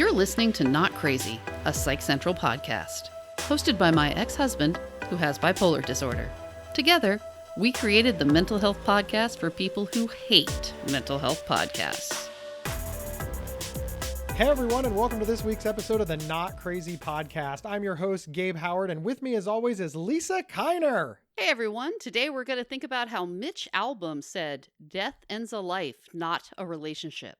You're listening to Not Crazy, a Psych Central podcast, hosted by my ex-husband who has bipolar disorder. Together, we created the mental health podcast for people who hate mental health podcasts. Hey everyone, and welcome to this week's episode of the Not Crazy Podcast. I'm your host, Gabe Howard, and with me as always is Lisa Kiner. Hey everyone, today we're going to think about how Mitch Albom said, "Death ends a life, not a relationship."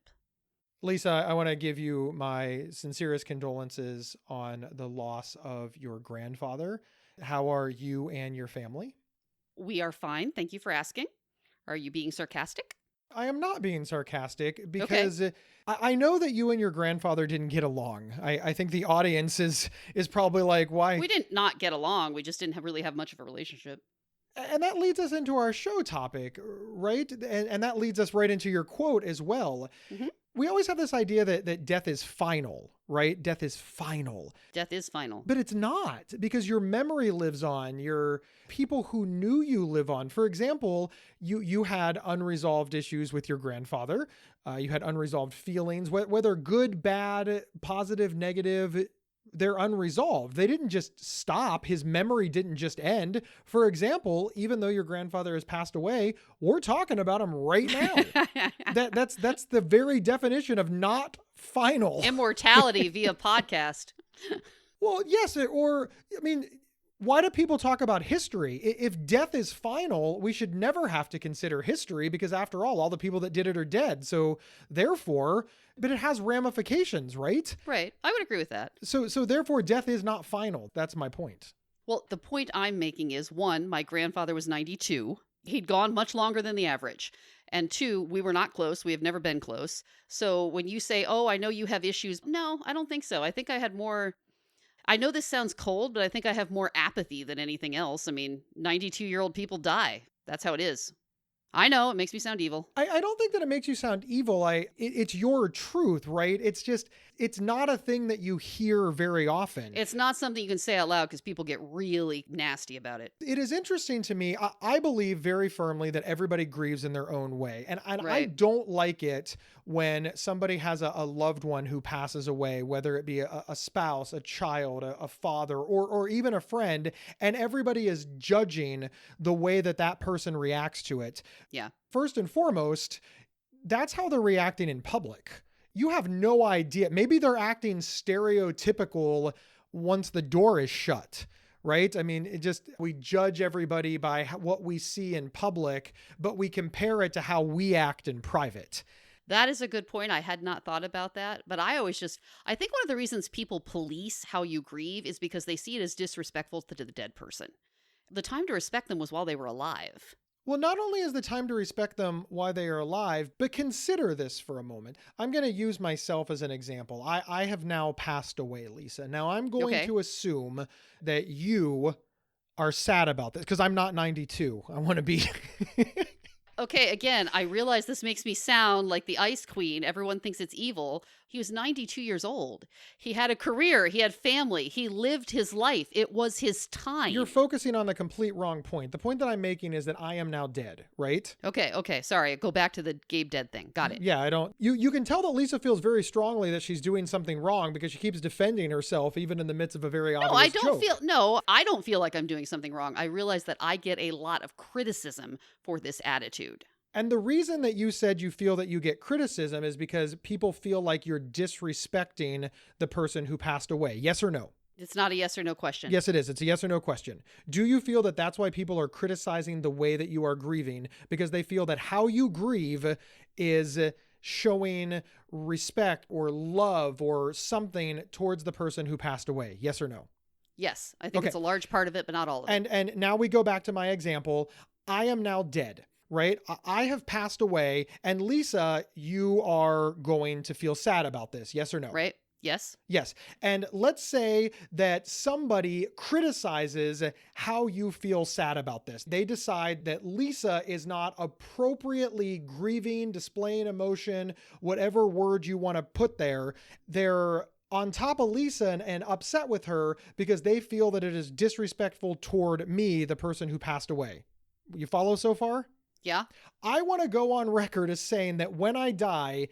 Lisa, I want to give you my sincerest condolences on the loss of your grandfather. How are you and your family? We are fine. Thank you for asking. Are you being sarcastic? I am not being sarcastic because I know that you and your grandfather didn't get along. I think the audience is probably like, why? We didn't not get along. We just didn't really have much of a relationship. And that leads us into our show topic, right? And that leads us right into your quote as well. Mm-hmm. We always have this idea that death is final, right? Death is final. Death is final. But it's not, because your memory lives on. Your people who knew you live on. For example, you had unresolved issues with your grandfather. You had unresolved feelings, whether good, bad, positive, negative. They're unresolved. They didn't just stop. His memory didn't just end. For example, even though your grandfather has passed away, we're talking about him right now. That's the very definition of not final. Immortality via podcast. Well, yes, why do people talk about history? If death is final, we should never have to consider history because after all the people that did it are dead. So therefore, but it has ramifications, right? Right. I would agree with that. So therefore death is not final. That's my point. Well, the point I'm making is, one, my grandfather was 92. He'd gone much longer than the average. And two, we were not close. We have never been close. So when you say, oh, I know you have issues. No, I don't think so. I think I had more... I know this sounds cold, but I think I have more apathy than anything else. I mean, 92-year-old people die. That's how it is. I know, it makes me sound evil. I don't think that it makes you sound evil. It's your truth, right? It's not a thing that you hear very often. It's not something you can say out loud because people get really nasty about it. It is interesting to me. I believe very firmly that everybody grieves in their own way. And Right. I don't like it when somebody has a loved one who passes away, whether it be a spouse, a child, a father, or even a friend, and everybody is judging the way that person reacts to it. Yeah. First and foremost, that's how they're reacting in public. You have no idea. Maybe they're acting stereotypical once the door is shut, right? I mean, we judge everybody by what we see in public, but we compare it to how we act in private. That is a good point. I had not thought about that, but I think one of the reasons people police how you grieve is because they see it as disrespectful to the dead person. The time to respect them was while they were alive. Well, not only is the time to respect them while they are alive, but consider this for a moment. I'm going to use myself as an example. I have now passed away, Lisa. Now I'm going to assume that you are sad about this because I'm not 92. I want to be... Okay, again, I realize this makes me sound like the Ice Queen. Everyone thinks it's evil. He was 92 years old. He had a career. He had family. He lived his life. It was his time. You're focusing on the complete wrong point. The point that I'm making is that I am now dead, right? Okay. Sorry. Go back to the Gabe dead thing. Got it. Yeah, you can tell that Lisa feels very strongly that she's doing something wrong because she keeps defending herself even in the midst of a very obvious joke. I don't feel like I'm doing something wrong. I realize that I get a lot of criticism for this attitude. And the reason that you said you feel that you get criticism is because people feel like you're disrespecting the person who passed away. Yes or no? It's not a yes or no question. Yes, it is. It's a yes or no question. Do you feel that that's why people are criticizing the way that you are grieving? Because they feel that how you grieve is showing respect or love or something towards the person who passed away. Yes or no? Yes. I think it's a large part of it, but not all of it. And now we go back to my example. I am now dead. Right? I have passed away, and Lisa, you are going to feel sad about this. Yes or no? Right. Yes. Yes. And let's say that somebody criticizes how you feel sad about this. They decide that Lisa is not appropriately grieving, displaying emotion, whatever word you want to put there. They're on top of Lisa and upset with her because they feel that it is disrespectful toward me, the person who passed away. You follow so far? Yeah. I want to go on record as saying that when I die,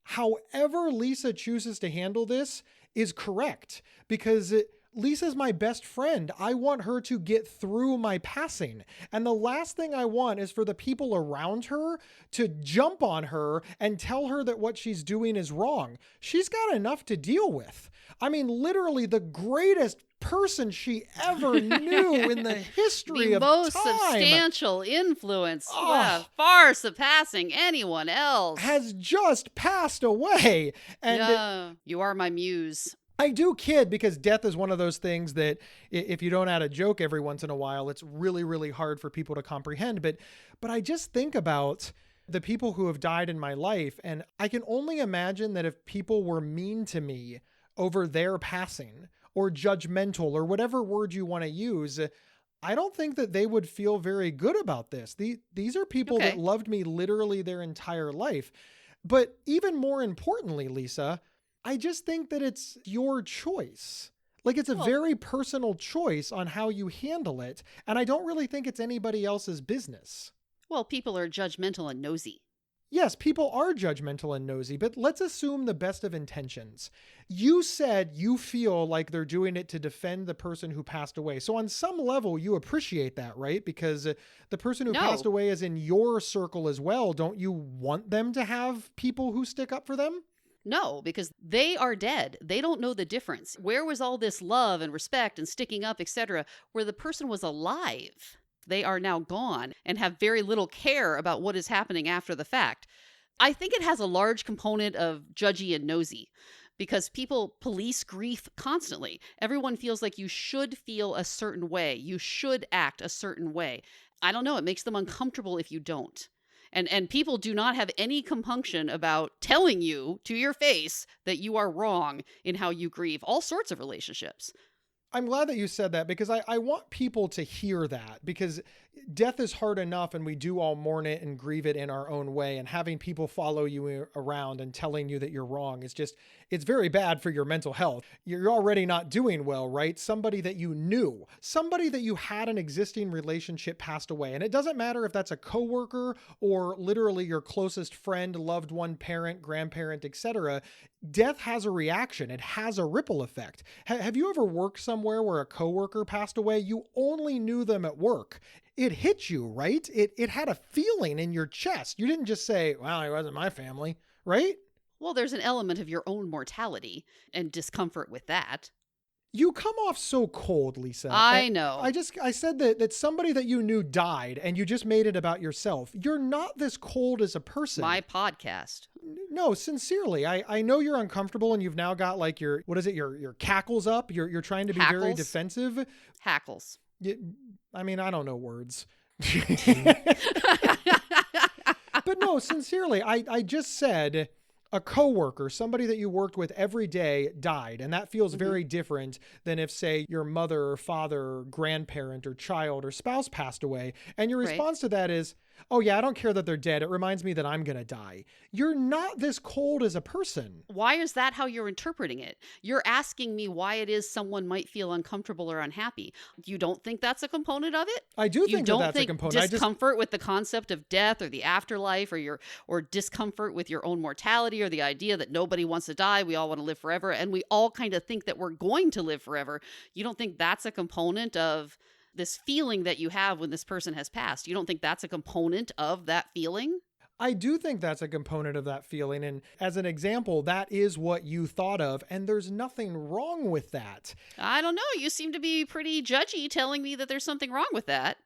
however Lisa chooses to handle this is correct, because Lisa's my best friend. I want her to get through my passing. And the last thing I want is for the people around her to jump on her and tell her that what she's doing is wrong. She's got enough to deal with. I mean, literally the greatest person she ever knew in the history of time. The most substantial influence, far surpassing anyone else, has just passed away. And you are my muse. I do kid, because death is one of those things that if you don't add a joke every once in a while, it's really, really hard for people to comprehend. But I just think about the people who have died in my life, and I can only imagine that if people were mean to me over their passing, or judgmental, or whatever word you want to use, I don't think that they would feel very good about this. These are people that loved me literally their entire life. But even more importantly, Lisa, I just think that it's your choice. Like, it's a very personal choice on how you handle it. And I don't really think it's anybody else's business. Well, people are judgmental and nosy. Yes, people are judgmental and nosy, but let's assume the best of intentions. You said you feel like they're doing it to defend the person who passed away. So on some level, you appreciate that, right? Because the person who passed away is in your circle as well. Don't you want them to have people who stick up for them? No, because they are dead. They don't know the difference. Where was all this love and respect and sticking up, etc., where the person was alive? They are now gone and have very little care about what is happening after the fact. I think it has a large component of judgy and nosy, because people police grief constantly. Everyone feels like you should feel a certain way. You should act a certain way. I don't know. It makes them uncomfortable if you don't. And people do not have any compunction about telling you to your face that you are wrong in how you grieve. All sorts of relationships. I'm glad that you said that, because I want people to hear that, because death is hard enough and we do all mourn it and grieve it in our own way. And having people follow you around and telling you that you're wrong is just, it's very bad for your mental health. You're already not doing well, right? Somebody that you knew, somebody that you had an existing relationship passed away. And it doesn't matter if that's a coworker or literally your closest friend, loved one, parent, grandparent, etc. Death has a reaction. It has a ripple effect. Have you ever worked somewhere where a coworker passed away? You only knew them at work. It hit you, right? It had a feeling in your chest. You didn't just say, well, it wasn't my family, right? Well, there's an element of your own mortality and discomfort with that. You come off so cold, Lisa. I know. I said that somebody that you knew died and you just made it about yourself. You're not this cold as a person. My podcast. No, sincerely. I know you're uncomfortable and you've now got like your cackles up. You're trying to be very defensive. Hackles. I mean, I don't know words. But no, sincerely, I just said a coworker, somebody that you worked with every day, died. And that feels very different than if, say, your mother or father or grandparent or child or spouse passed away. And your response to that is, oh yeah, I don't care that they're dead. It reminds me that I'm going to die. You're not this cold as a person. Why is that how you're interpreting it? You're asking me why it is someone might feel uncomfortable or unhappy. You don't think that's a component of it? I do think that's a component. Discomfort with the concept of death or the afterlife, or discomfort with your own mortality, or the idea that nobody wants to die. We all want to live forever. And we all kind of think that we're going to live forever. You don't think that's a component of this feeling that you have when this person has passed? You don't think that's a component of that feeling? I do think that's a component of that feeling. And as an example, that is what you thought of. And there's nothing wrong with that. I don't know. You seem to be pretty judgy telling me that there's something wrong with that.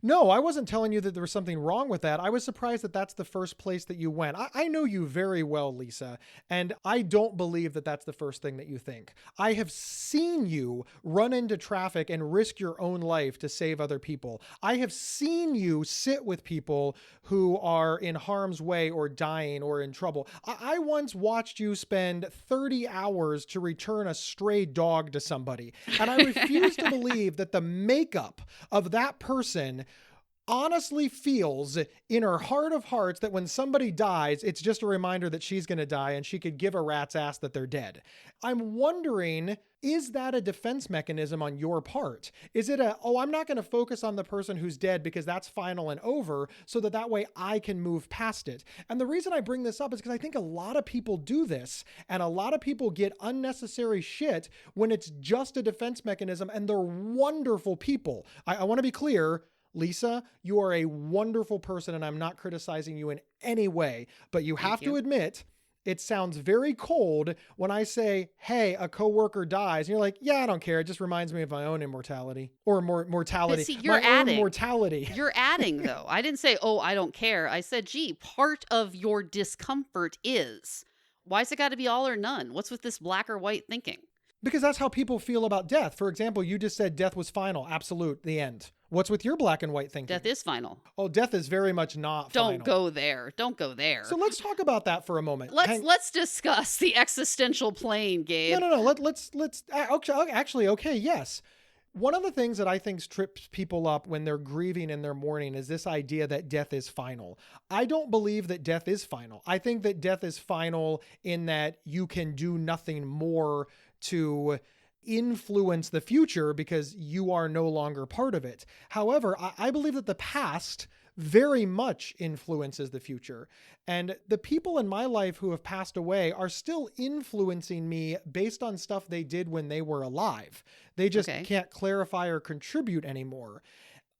No, I wasn't telling you that there was something wrong with that. I was surprised that that's the first place that you went. I know you very well, Lisa, and I don't believe that that's the first thing that you think. I have seen you run into traffic and risk your own life to save other people. I have seen you sit with people who are in harm's way or dying or in trouble. I once watched you spend 30 hours to return a stray dog to somebody, and I refuse to believe that the makeup of that person honestly feels in her heart of hearts that when somebody dies, it's just a reminder that she's going to die and she could give a rat's ass that they're dead. I'm wondering, is that a defense mechanism on your part? Is it I'm not going to focus on the person who's dead because that's final and over, so that way I can move past it? And the reason I bring this up is because I think a lot of people do this, and a lot of people get unnecessary shit when it's just a defense mechanism, and they're wonderful people. I want to be clear, Lisa, you are a wonderful person, and I'm not criticizing you in any way, but you have to admit, it sounds very cold when I say, hey, a coworker dies, and you're like, yeah, I don't care. It just reminds me of my own immortality or mortality. But see, you're my adding. Own mortality. You're adding, though. I didn't say, oh, I don't care. I said, gee, part of your discomfort is, why's it got to be all or none? What's with this black or white thinking? Because that's how people feel about death. For example, you just said death was final, absolute, the end. What's with your black and white thinking? Death is final. Oh, death is very much not final. Don't go there. Don't go there. So let's talk about that for a moment. Let's discuss the existential plane, Gabe. No. Let's actually, okay, yes. One of the things that I think trips people up when they're grieving in their mourning is this idea that death is final. I don't believe that death is final. I think that death is final in that you can do nothing more to influence the future because you are no longer part of it. However, I believe that the past very much influences the future. And the people in my life who have passed away are still influencing me based on stuff they did when they were alive. They just can't clarify or contribute anymore.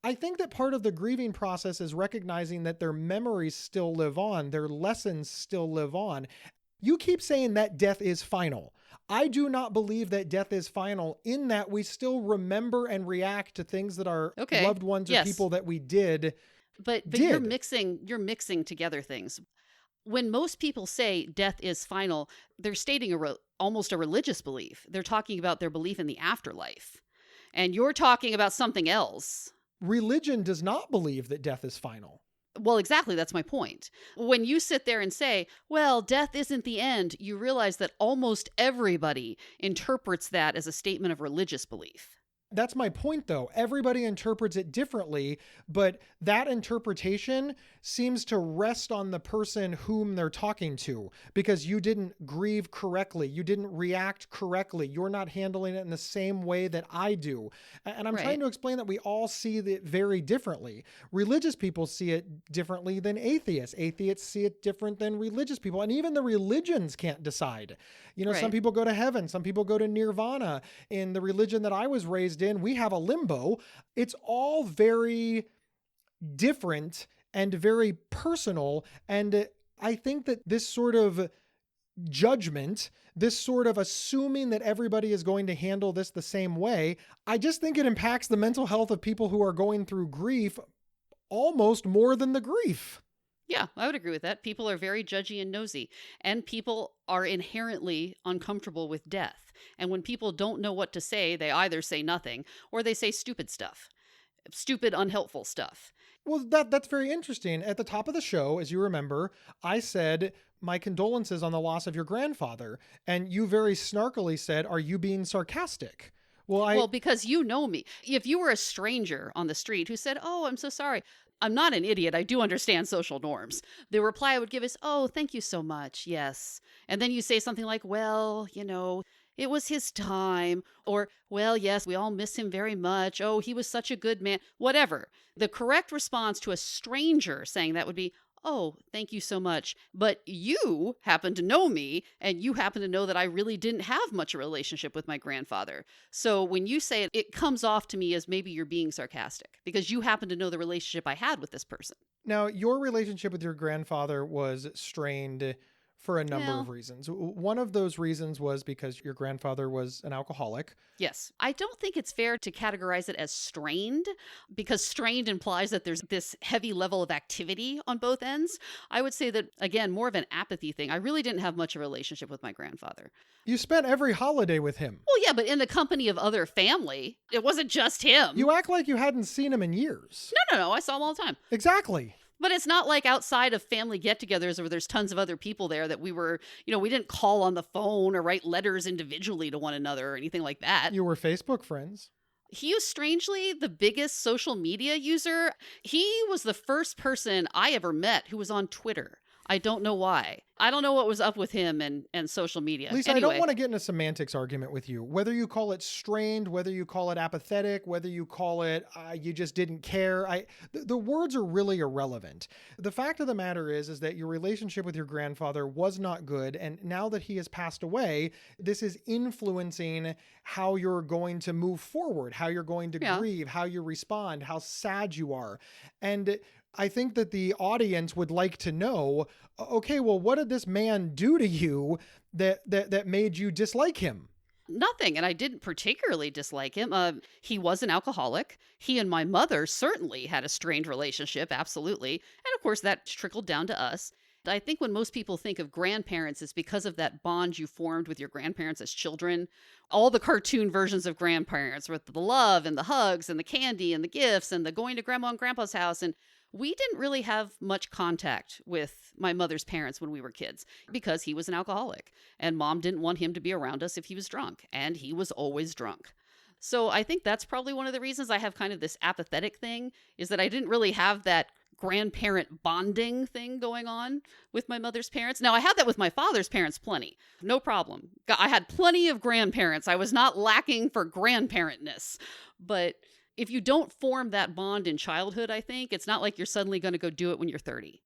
I think that part of the grieving process is recognizing that their memories still live on, their lessons still live on. You keep saying that death is final. I do not believe that death is final in that we still remember and react to things that our loved ones or people that we did. But you're mixing together things. When most people say death is final, they're stating almost a religious belief. They're talking about their belief in the afterlife. And you're talking about something else. Religion does not believe that death is final. Well, exactly. That's my point. When you sit there and say, well, death isn't the end, you realize that almost everybody interprets that as a statement of religious belief. That's my point, though. Everybody interprets it differently, but that interpretation seems to rest on the person whom they're talking to because you didn't grieve correctly. You didn't react correctly. You're not handling it in the same way that I do. And I'm trying to explain that we all see it very differently. Religious people see it differently than atheists. Atheists see it different than religious people. And even the religions can't decide. You know, some people go to heaven. Some people go to nirvana. In the religion that I was raised in, we have a limbo. It's all very different and very personal. And I think that this sort of judgment, this sort of assuming that everybody is going to handle this the same way, I just think it impacts the mental health of people who are going through grief almost more than the grief. Yeah, I would agree with that. People are very judgy and nosy, and people are inherently uncomfortable with death. And when people don't know what to say, they either say nothing or they say stupid stuff, stupid, unhelpful stuff. Well, that's very interesting. At the top of the show, as you remember, I said, my condolences on the loss of your grandfather. And you very snarkily said, are you being sarcastic? Well, because you know me. If you were a stranger on the street who said, oh, I'm so sorry. I'm not an idiot. I do understand social norms. The reply I would give is, oh, thank you so much. Yes. And then you say something like, well, you know, it was his time. Or, well, yes, we all miss him very much. Oh, he was such a good man. Whatever. The correct response to a stranger saying that would be, oh, thank you so much. But you happen to know me, and you happen to know that I really didn't have much of a relationship with my grandfather. So when you say it, it comes off to me as maybe you're being sarcastic because you happen to know the relationship I had with this person. Now, your relationship with your grandfather was strained for a number of reasons. One of those reasons was because your grandfather was an alcoholic. Yes. I don't think it's fair to categorize it as strained because strained implies that there's this heavy level of activity on both ends. I would say that, again, more of an apathy thing. I really didn't have much of a relationship with my grandfather. You spent every holiday with him. Well, yeah, but in the company of other family. It wasn't just him. You act like you hadn't seen him in years. No. I saw him all the time. Exactly. But it's not like outside of family get-togethers where there's tons of other people there that we were, we didn't call on the phone or write letters individually to one another or anything like that. You were Facebook friends. He is strangely the biggest social media user. He was the first person I ever met who was on Twitter. I don't know why. I don't know what was up with him and social media. Lisa, anyway. I don't want to get in a semantics argument with you. Whether you call it strained, whether you call it apathetic, whether you call it you just didn't care, the words are really irrelevant. The fact of the matter is that your relationship with your grandfather was not good, and now that he has passed away, this is influencing how you're going to move forward, how you're going to grieve, how you respond, how sad you are. And I think that the audience would like to know, okay, well, what did this man do to you that made you dislike him? Nothing. And I didn't particularly dislike him. He was an alcoholic. He and my mother certainly had a strained relationship. Absolutely. And of course, that trickled down to us. I think when most people think of grandparents, it's because of that bond you formed with your grandparents as children. All the cartoon versions of grandparents with the love and the hugs and the candy and the gifts and the going to grandma and grandpa's house. And we didn't really have much contact with my mother's parents when we were kids because he was an alcoholic and mom didn't want him to be around us if he was drunk, and he was always drunk. So I think that's probably one of the reasons I have kind of this apathetic thing, is that I didn't really have that grandparent bonding thing going on with my mother's parents. Now, I had that with my father's parents plenty. No problem. I had plenty of grandparents. I was not lacking for grandparentness. But if you don't form that bond in childhood, I think, it's not like you're suddenly going to go do it when you're 30.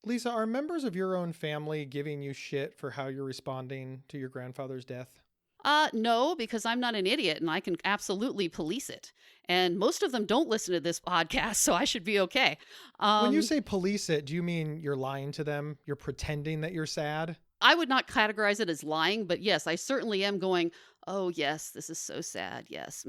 Lisa, are members of your own family giving you shit for how you're responding to your grandfather's death? No, because I'm not an idiot and I can absolutely police it. And most of them don't listen to this podcast, so I should be okay. When you say police it, do you mean you're lying to them? You're pretending that you're sad? I would not categorize it as lying, but yes, I certainly am going, oh, yes, this is so sad. Yes.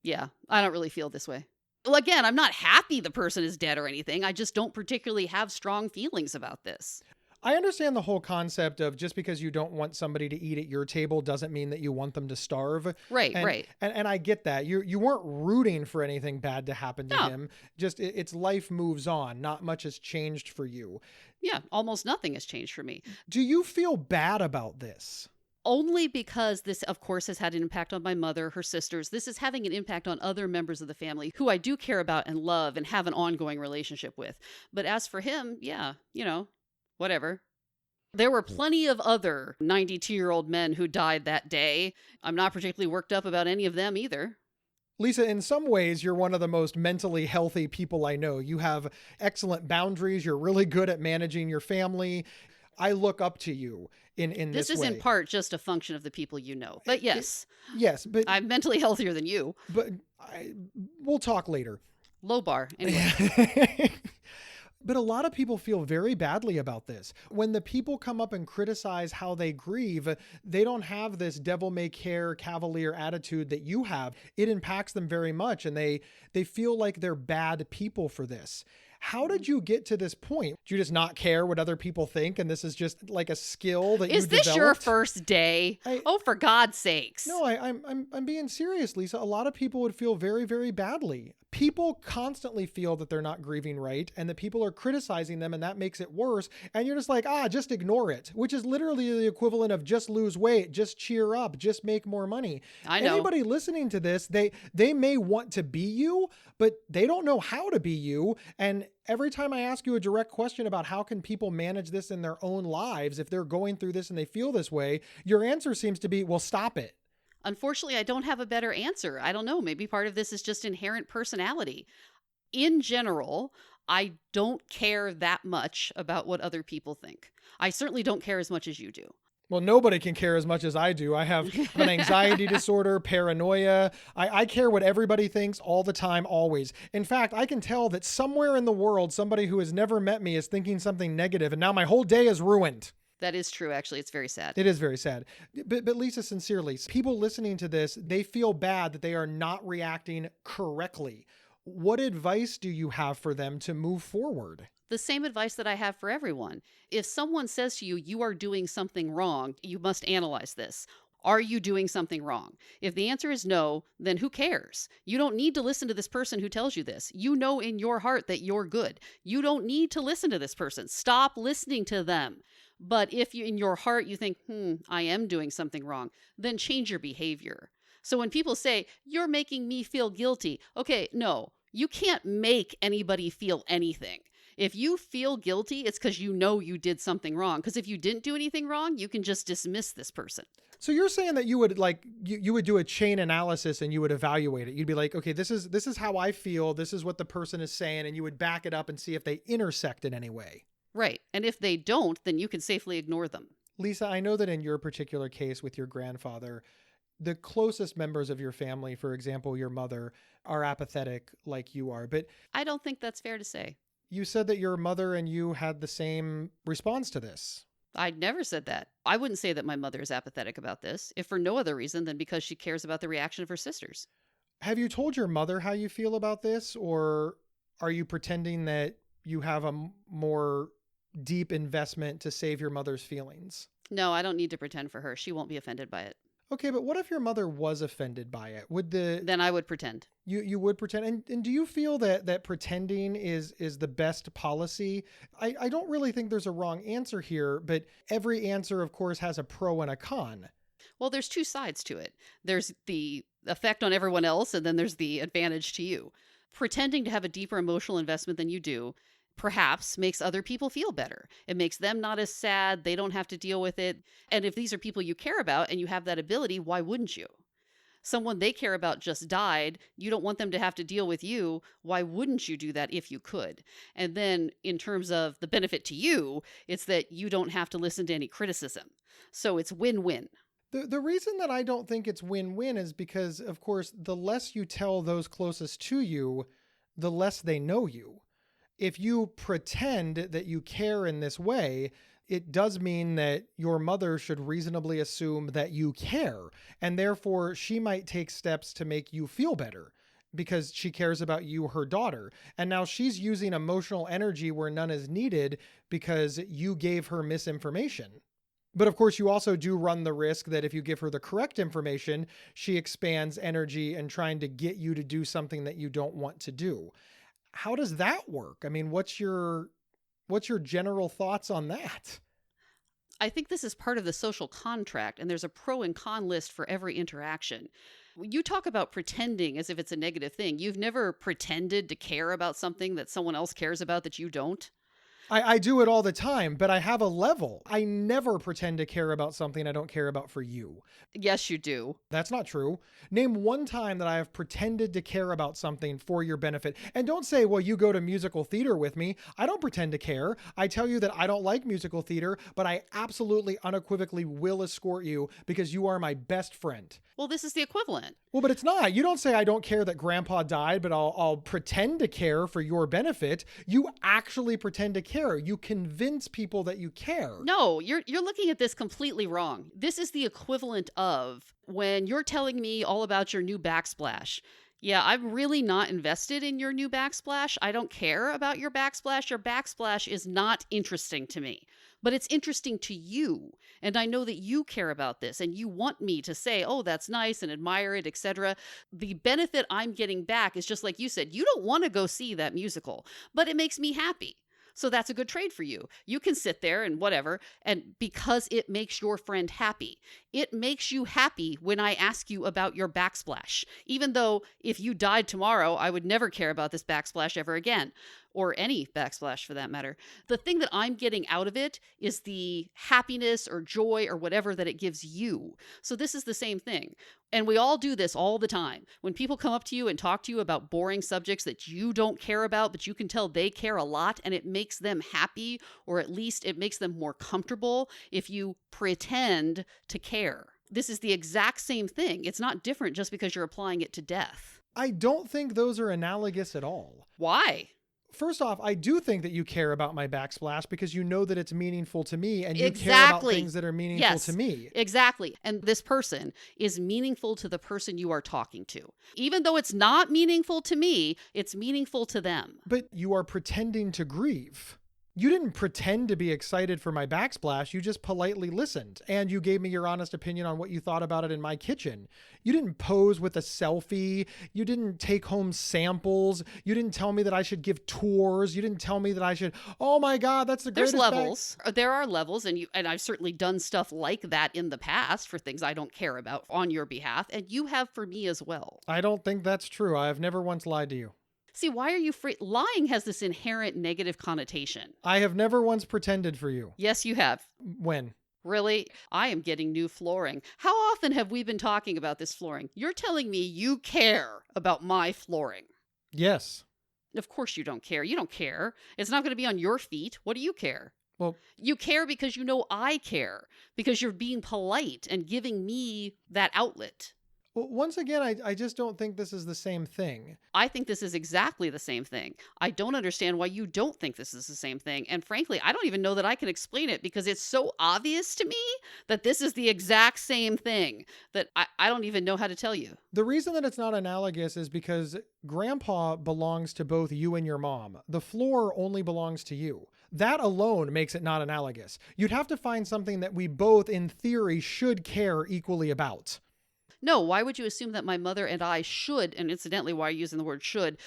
Yeah, I don't really feel this way. Well, again, I'm not happy the person is dead or anything. I just don't particularly have strong feelings about this. I understand the whole concept of just because you don't want somebody to eat at your table doesn't mean that you want them to starve. Right. And I get that. You weren't rooting for anything bad to happen to him. Just it's life moves on. Not much has changed for you. Yeah, almost nothing has changed for me. Do you feel bad about this? Only because this, of course, has had an impact on my mother, her sisters. This is having an impact on other members of the family who I do care about and love and have an ongoing relationship with. But as for him, yeah, whatever. There were plenty of other 92-year-old men who died that day. I'm not particularly worked up about any of them either. Lisa, in some ways, you're one of the most mentally healthy people I know. You have excellent boundaries. You're really good at managing your family. I look up to you in this way. This is in part just a function of the people you know. But yes. Yes, but I'm mentally healthier than you. But we'll talk later. Low bar. Anyway. But a lot of people feel very badly about this. When the people come up and criticize how they grieve, they don't have this devil-may-care cavalier attitude that you have. It impacts them very much, and they feel like they're bad people for this. How did you get to this point? Do you just not care what other people think, and this is just like a skill that you developed? Is this your first day? For God's sakes. No, I'm being serious, Lisa. A lot of people would feel very, very badly. People constantly feel that they're not grieving right, and that people are criticizing them, and that makes it worse. And you're just like, just ignore it, which is literally the equivalent of just lose weight, just cheer up, just make more money. I know. Anybody listening to this, they may want to be you, but they don't know how to be you. And every time I ask you a direct question about how can people manage this in their own lives, if they're going through this and they feel this way, your answer seems to be, well, stop it. Unfortunately, I don't have a better answer. I don't know. Maybe part of this is just inherent personality. In general, I don't care that much about what other people think. I certainly don't care as much as you do. Well, nobody can care as much as I do. I have an anxiety disorder, paranoia. I care what everybody thinks all the time, always. In fact, I can tell that somewhere in the world, somebody who has never met me is thinking something negative, and now my whole day is ruined. That is true, actually. It's very sad. It is very sad. But Lisa, sincerely, people listening to this, they feel bad that they are not reacting correctly. What advice do you have for them to move forward? The same advice that I have for everyone. If someone says to you, you are doing something wrong, you must analyze this. Are you doing something wrong? If the answer is no, then who cares? You don't need to listen to this person who tells you this. You know in your heart that you're good. You don't need to listen to this person. Stop listening to them. But if you, in your heart, you think, I am doing something wrong, then change your behavior. So when people say, you're making me feel guilty, okay, no, you can't make anybody feel anything. If you feel guilty, it's because you know you did something wrong. Because if you didn't do anything wrong, you can just dismiss this person. So you're saying that you would you would do a chain analysis and you would evaluate it. You'd be like, okay, this is how I feel. This is what the person is saying. And you would back it up and see if they intersect in any way. Right. And if they don't, then you can safely ignore them. Lisa, I know that in your particular case with your grandfather, the closest members of your family, for example, your mother, are apathetic like you are. But I don't think that's fair to say. You said that your mother and you had the same response to this. I never said that. I wouldn't say that my mother is apathetic about this, if for no other reason than because she cares about the reaction of her sisters. Have you told your mother how you feel about this, or are you pretending that you have a more deep investment to save your mother's feelings? No, I don't need to pretend for her. She won't be offended by it. Okay, but what if your mother was offended by it? Then I would pretend. You would pretend. And do you feel that pretending is the best policy? I don't really think there's a wrong answer here, but every answer, of course, has a pro and a con. Well, there's two sides to it. There's the effect on everyone else, and then there's the advantage to you. Pretending to have a deeper emotional investment than you do perhaps makes other people feel better. It makes them not as sad. They don't have to deal with it. And if these are people you care about and you have that ability, why wouldn't you? Someone they care about just died. You don't want them to have to deal with you. Why wouldn't you do that if you could? And then in terms of the benefit to you, it's that you don't have to listen to any criticism. So it's win-win. The reason that I don't think it's win-win is because, of course, the less you tell those closest to you, the less they know you. If you pretend that you care in this way, it does mean that your mother should reasonably assume that you care, and therefore she might take steps to make you feel better because she cares about you, her daughter. And now she's using emotional energy where none is needed because you gave her misinformation. But of course, you also do run the risk that if you give her the correct information, she expands energy and trying to get you to do something that you don't want to do. How does that work? I mean, what's your general thoughts on that? I think this is part of the social contract, and there's a pro and con list for every interaction. You talk about pretending as if it's a negative thing. You've never pretended to care about something that someone else cares about that you don't. I do it all the time, but I have a level. I never pretend to care about something I don't care about for you. Yes, you do. That's not true. Name one time that I have pretended to care about something for your benefit. And don't say, well, you go to musical theater with me. I don't pretend to care. I tell you that I don't like musical theater, but I absolutely unequivocally will escort you because you are my best friend. Well, this is the equivalent. Well, but it's not. You don't say I don't care that grandpa died, but I'll pretend to care for your benefit. You actually pretend to care. You convince people that you care. No, you're looking at this completely wrong. This is the equivalent of when you're telling me all about your new backsplash. Yeah, I'm really not invested in your new backsplash. I don't care about your backsplash. Your backsplash is not interesting to me, but it's interesting to you. And I know that you care about this and you want me to say, oh, that's nice and admire it, etc. The benefit I'm getting back is just like you said, you don't want to go see that musical, but it makes me happy. So that's a good trade for you. You can sit there and whatever, and because it makes your friend happy. It makes you happy when I ask you about your backsplash. Even though if you died tomorrow, I would never care about this backsplash ever again, or any backsplash for that matter. The thing that I'm getting out of it is the happiness or joy or whatever that it gives you. So this is the same thing. And we all do this all the time. When people come up to you and talk to you about boring subjects that you don't care about, but you can tell they care a lot and it makes them happy, or at least it makes them more comfortable if you pretend to care. This is the exact same thing. It's not different just because you're applying it to death. I don't think those are analogous at all. Why? First off, I do think that you care about my backsplash because you know that it's meaningful to me and you care about things that are meaningful to me. Exactly. And this person is meaningful to the person you are talking to. Even though it's not meaningful to me, it's meaningful to them. But you are pretending to grieve. You didn't pretend to be excited for my backsplash. You just politely listened. And you gave me your honest opinion on what you thought about it in my kitchen. You didn't pose with a selfie. You didn't take home samples. You didn't tell me that I should give tours. You didn't tell me that I should, oh my God, that's the greatest. There's levels. There are levels. And I've certainly done stuff like that in the past for things I don't care about on your behalf. And you have for me as well. I don't think that's true. I have never once lied to you. See, why are you lying has this inherent negative connotation. I have never once pretended for you. Yes, you have. When? Really? I am getting new flooring. How often have we been talking about this flooring? You're telling me you care about my flooring. Yes. Of course you don't care. You don't care. It's not going to be on your feet. What do you care? Well, you care because you know I care, because you're being polite and giving me that outlet. Well, once again, I just don't think this is the same thing. I think this is exactly the same thing. I don't understand why you don't think this is the same thing. And frankly, I don't even know that I can explain it because it's so obvious to me that this is the exact same thing that I don't even know how to tell you. The reason that it's not analogous is because Grandpa belongs to both you and your mom. The floor only belongs to you. That alone makes it not analogous. You'd have to find something that we both, in theory, should care equally about. No, why would you assume that my mother and I should, and incidentally, why are you using the word should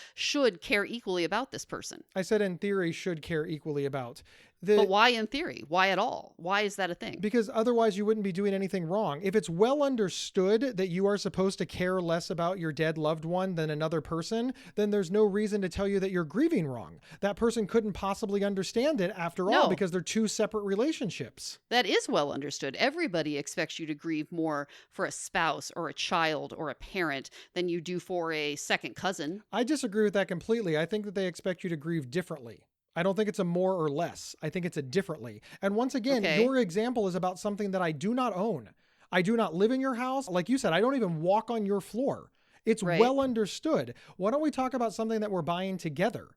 care equally about this person? I said in theory should care equally about. But why in theory? Why at all? Why is that a thing? Because otherwise you wouldn't be doing anything wrong. If it's well understood that you are supposed to care less about your dead loved one than another person, then there's no reason to tell you that you're grieving wrong. That person couldn't possibly understand it after all because they're two separate relationships. That is well understood. Everybody expects you to grieve more for a spouse or a child or a parent than you do for a second cousin. I disagree with that completely. I think that they expect you to grieve differently. I don't think it's a more or less. I think it's a differently. And once again, your example is about something that I do not own. I do not live in your house. Like you said, I don't even walk on your floor. It's well understood. Why don't we talk about something that we're buying together?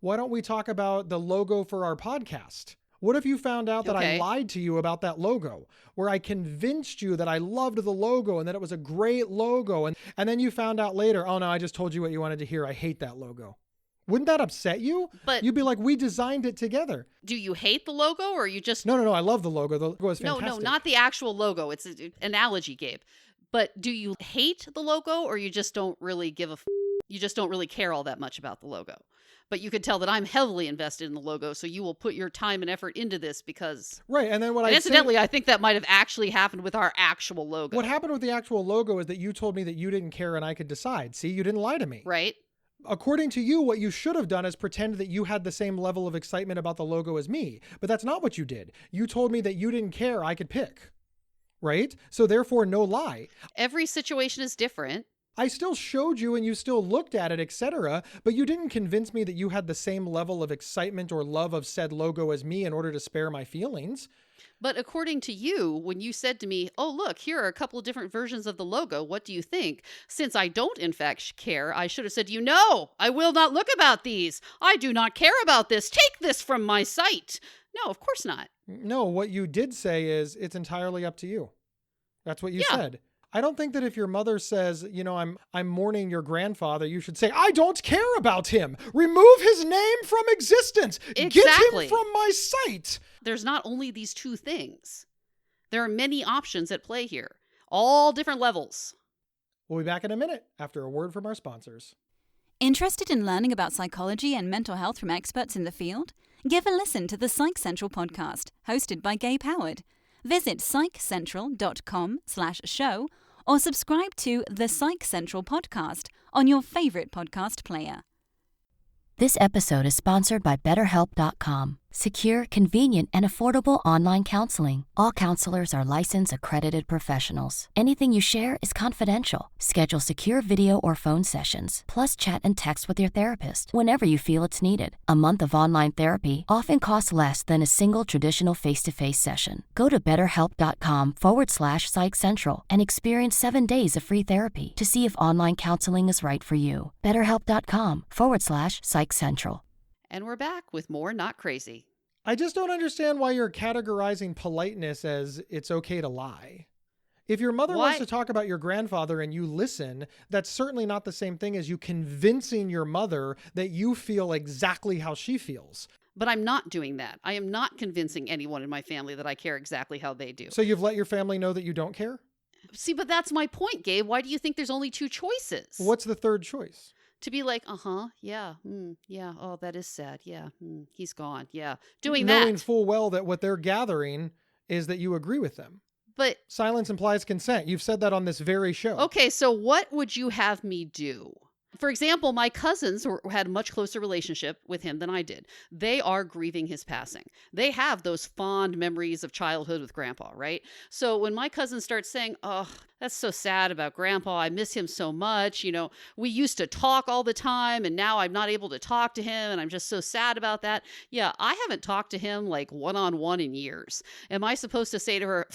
Why don't we talk about the logo for our podcast? What if you found out that I lied to you about that logo, where I convinced you that I loved the logo and that it was a great logo. And then you found out later, oh no, I just told you what you wanted to hear. I hate that logo. Wouldn't that upset you? But you'd be like, we designed it together. Do you hate the logo or you just... No, I love the logo. The logo is fantastic. No, not the actual logo. It's an analogy, Gabe. But do you hate the logo or you just don't really you just don't really care all that much about the logo? But you could tell that I'm heavily invested in the logo, so you will put your time and effort into this because... Right, and then incidentally, I think that might have actually happened with our actual logo. What happened with the actual logo is that you told me that you didn't care and I could decide. See, you didn't lie to me. Right. According to you, what you should have done is pretend that you had the same level of excitement about the logo as me. But that's not what you did. You told me that you didn't care I could pick. Right? So therefore, no lie. Every situation is different. I still showed you and you still looked at it, etc. But you didn't convince me that you had the same level of excitement or love of said logo as me in order to spare my feelings. But according to you, when you said to me, oh, look, here are a couple of different versions of the logo. What do you think? Since I don't, in fact, care, I should have said to you, no, I will not look about these. I do not care about this. Take this from my site. No, of course not. No, what you did say is it's entirely up to you. That's what you said. I don't think that if your mother says, I'm mourning your grandfather, you should say, I don't care about him. Remove his name from existence. Exactly. Get him from my site. There's not only these two things. There are many options at play here, all different levels. We'll be back in a minute after a word from our sponsors. Interested in learning about psychology and mental health from experts in the field? Give a listen to the Psych Central Podcast, hosted by Gabe Howard. Visit psychcentral.com/show or subscribe to the Psych Central Podcast on your favorite podcast player. This episode is sponsored by BetterHelp.com. Secure, convenient, and affordable online counseling. All counselors are licensed, accredited professionals. Anything you share is confidential. Schedule secure video or phone sessions, plus chat and text with your therapist whenever you feel it's needed. A month of online therapy often costs less than a single traditional face-to-face session. Go to BetterHelp.com/Psych Central and experience 7 days of free therapy to see if online counseling is right for you. BetterHelp.com/Psych Central. And we're back with more Not Crazy. I just don't understand why you're categorizing politeness as it's okay to lie. If your mother wants to talk about your grandfather and you listen, that's certainly not the same thing as you convincing your mother that you feel exactly how she feels. But I'm not doing that. I am not convincing anyone in my family that I care exactly how they do. So you've let your family know that you don't care? See, but that's my point, Gabe. Why do you think there's only two choices? What's the third choice? To be like, yeah, yeah, oh, that is sad. Yeah, he's gone. Yeah, doing that. Knowing full well that what they're gathering is that you agree with them. But silence implies consent. You've said that on this very show. Okay, so what would you have me do? For example, my cousins had a much closer relationship with him than I did. They are grieving his passing. They have those fond memories of childhood with Grandpa, right? So when my cousins start saying, oh, that's so sad about Grandpa. I miss him so much. You know, we used to talk all the time and now I'm not able to talk to him and I'm just so sad about that. Yeah, I haven't talked to him like one-on-one in years. Am I supposed to say to her,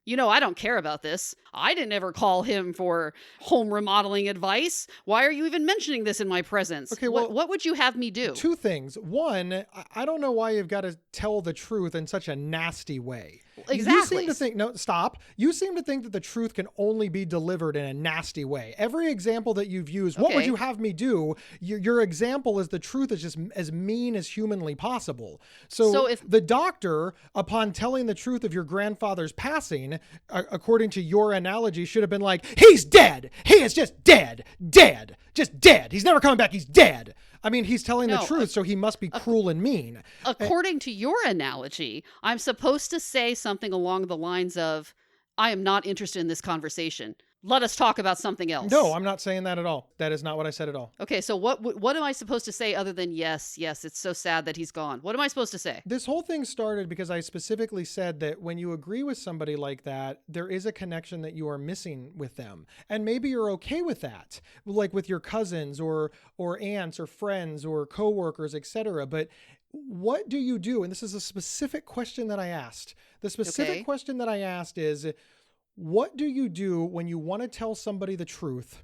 you know, I don't care about this. I didn't ever call him for home remodeling advice. Why are you even mentioning this in my presence? Okay, well, what would you have me do? Two things. One, I don't know why you've got to tell the truth in such a nasty way. Exactly. You seem to think, no, stop. You seem to think that the truth can only be delivered in a nasty way. Every example that you've used, what would you have me do? Your example is the truth is just as mean as humanly possible. So if the doctor, upon telling the truth of your grandfather's passing, according to your analogy, should have been like, he's dead. He is just dead, just dead. He's never coming back. He's dead. I mean, he's telling the truth, so he must be cruel and mean. According to your analogy, I'm supposed to say something along the lines of, I am not interested in this conversation. Let us talk about something else. No, I'm not saying that at all. That is not what I said at all. Okay, so what am I supposed to say other than yes, it's so sad that he's gone? What am I supposed to say? This whole thing started because I specifically said that when you agree with somebody like that, there is a connection that you are missing with them. And maybe you're okay with that, like with your cousins or aunts or friends or coworkers, etc. But what do you do? And this is a specific question that I asked. The specific question that I asked is, what do you do when you want to tell somebody the truth,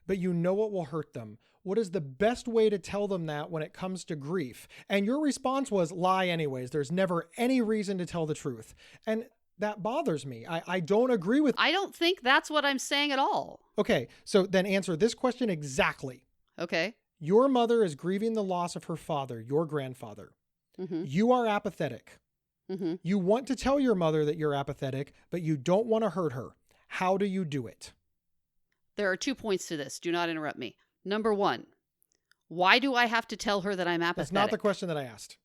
but you know it will hurt them? What is the best way to tell them that when it comes to grief? And your response was lie anyways. There's never any reason to tell the truth. And that bothers me. I don't agree with... I don't think that's what I'm saying at all. Okay, so then answer this question exactly. Okay. Your mother is grieving the loss of her father, your grandfather. Mm-hmm. You are apathetic. Mm-hmm. You want to tell your mother that you're apathetic, but you don't want to hurt her. How do you do it? There are 2 points to this. Do not interrupt me. Number one, why do I have to tell her that I'm apathetic? That's not the question that I asked.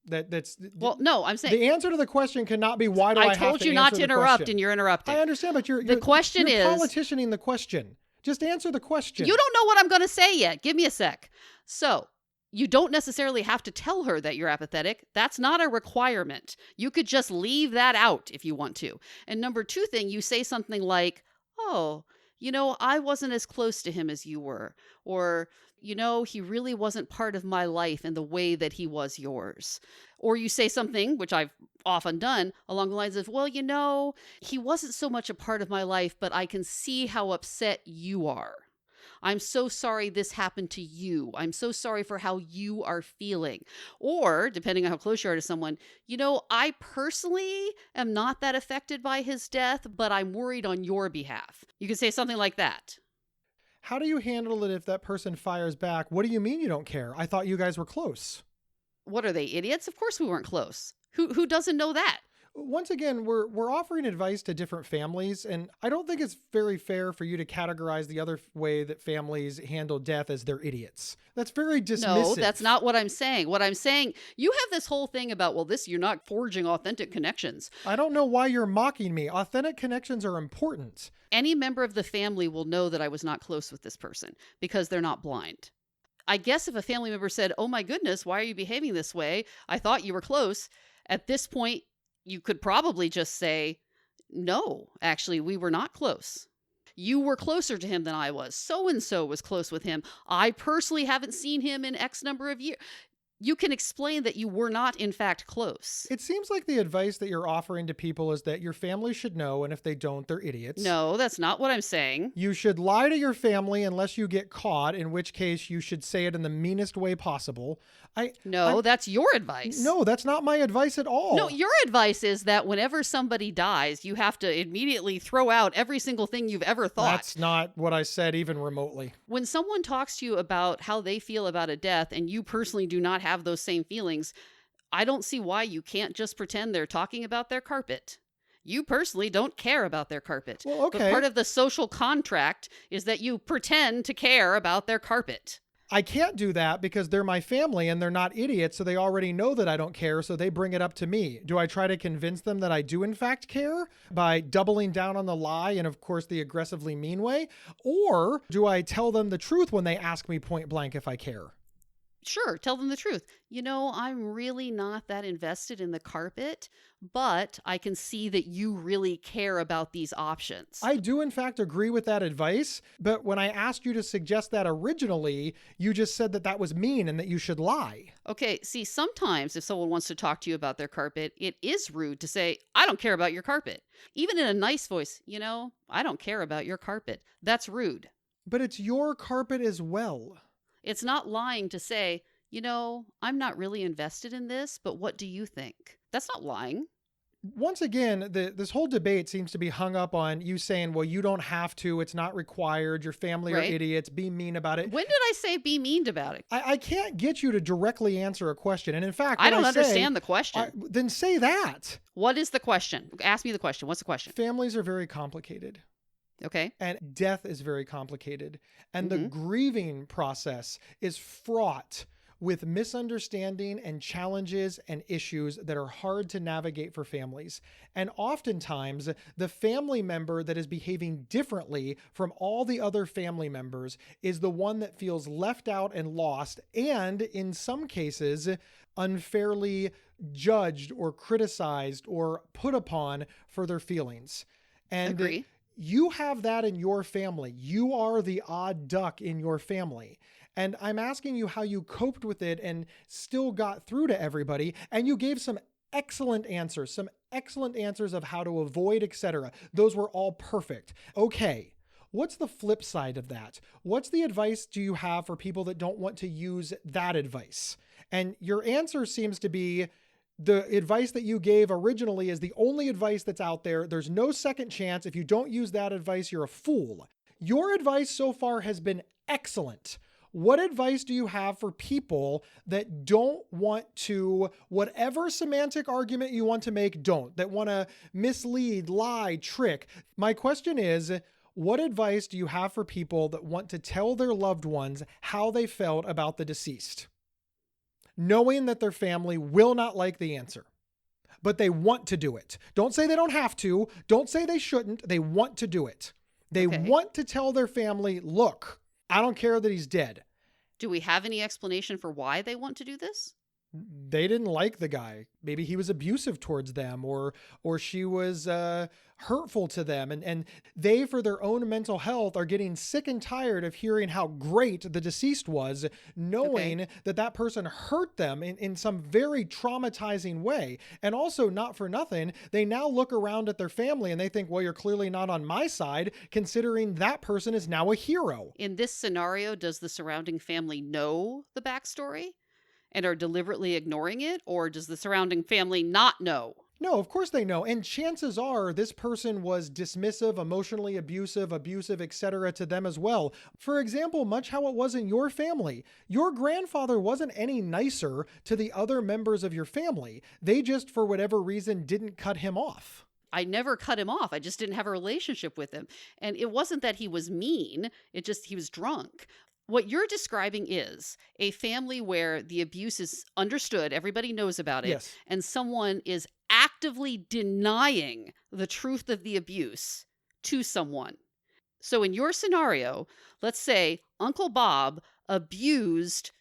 Well, no, I'm saying... The answer to the question cannot be why do I have to answer the question. I told you not to interrupt and you're interrupting. I understand, but you're politicianing the question. Just answer the question. You don't know what I'm going to say yet. Give me a sec. So... you don't necessarily have to tell her that you're apathetic. That's not a requirement. You could just leave that out if you want to. And number two thing, you say something like, oh, you know, I wasn't as close to him as you were. Or, you know, he really wasn't part of my life in the way that he was yours. Or you say something, which I've often done, along the lines of, well, you know, he wasn't so much a part of my life, but I can see how upset you are. I'm so sorry this happened to you. I'm so sorry for how you are feeling. Or, depending on how close you are to someone, you know, I personally am not that affected by his death, but I'm worried on your behalf. You can say something like that. How do you handle it if that person fires back? What do you mean you don't care? I thought you guys were close. What are they, idiots? Of course we weren't close. Who doesn't know that? Once again, we're offering advice to different families, and I don't think it's very fair for you to categorize the other way that families handle death as they're idiots. That's very dismissive. No, that's not what I'm saying. What I'm saying, you have this whole thing about, well, you're not forging authentic connections. I don't know why you're mocking me. Authentic connections are important. Any member of the family will know that I was not close with this person because they're not blind. I guess if a family member said, oh my goodness, why are you behaving this way? I thought you were close. At this point, you could probably just say, no, actually, we were not close. You were closer to him than I was. So-and-so was close with him. I personally haven't seen him in X number of years. You can explain that you were not, in fact, close. It seems like the advice that you're offering to people is that your family should know, and if they don't, they're idiots. No, that's not what I'm saying. You should lie to your family unless you get caught, in which case you should say it in the meanest way possible. That's your advice. No, that's not my advice at all. No, your advice is that whenever somebody dies, you have to immediately throw out every single thing you've ever thought. That's not what I said, even remotely. When someone talks to you about how they feel about a death and you personally do not have those same feelings, I don't see why you can't just pretend they're talking about their carpet. You personally don't care about their carpet. Well, okay. But part of the social contract is that you pretend to care about their carpet. I can't do that because they're my family and they're not idiots, so they already know that I don't care, so they bring it up to me. Do I try to convince them that I do in fact care by doubling down on the lie and, of course, the aggressively mean way? Or do I tell them the truth when they ask me point blank if I care? Sure, tell them the truth. I'm really not that invested in the carpet, but I can see that you really care about these options. I do, in fact, agree with that advice. But when I asked you to suggest that originally, you just said that that was mean and that you should lie. Okay, see, sometimes if someone wants to talk to you about their carpet, it is rude to say, I don't care about your carpet. Even in a nice voice, I don't care about your carpet. That's rude. But it's your carpet as well. It's not lying to say, I'm not really invested in this, but what do you think? That's not lying. Once again, this whole debate seems to be hung up on you saying, well, you don't have to, it's not required, your family are idiots, be mean about it. When did I say be mean about it? I can't get you to directly answer a question. And in fact, I don't understand the question. Then say that. What is the question? Ask me the question. What's the question? Families are very complicated. Okay. And death is very complicated. And the grieving process is fraught with misunderstanding and challenges and issues that are hard to navigate for families. And oftentimes, the family member that is behaving differently from all the other family members is the one that feels left out and lost, and in some cases, unfairly judged or criticized or put upon for their feelings. And agree. You have that in your family. You are the odd duck in your family. And I'm asking you how you coped with it and still got through to everybody. And you gave some excellent answers of how to avoid, etc. Those were all perfect. Okay. What's the flip side of that? What's the advice do you have for people that don't want to use that advice? And your answer seems to be, the advice that you gave originally is the only advice that's out there. There's no second chance. If you don't use that advice, you're a fool. Your advice so far has been excellent. What advice do you have for people that don't want to, whatever semantic argument you want to make, that want to mislead, lie, trick? My question is, what advice do you have for people that want to tell their loved ones how they felt about the deceased, knowing that their family will not like the answer, but they want to do it? Don't say they don't have to. Don't say they shouldn't. They want to do it. They want to tell their family, look, I don't care that he's dead. Do we have any explanation for why they want to do this? They didn't like the guy. Maybe he was abusive towards them, or she was hurtful to them. And they, for their own mental health, are getting sick and tired of hearing how great the deceased was, knowing that person hurt them in some very traumatizing way. And also, not for nothing, they now look around at their family and they think, well, you're clearly not on my side, considering that person is now a hero. In this scenario, does the surrounding family know the backstory and are deliberately ignoring it? Or does the surrounding family not know? No, of course they know. And chances are this person was dismissive, emotionally abusive, etc. to them as well. For example, much how it was in your family. Your grandfather wasn't any nicer to the other members of your family. They just, for whatever reason, didn't cut him off. I never cut him off. I just didn't have a relationship with him. And it wasn't that he was mean. He was drunk. What you're describing is a family where the abuse is understood, everybody knows about it, yes, and someone is actively denying the truth of the abuse to someone. So in your scenario, let's say Uncle Bob abused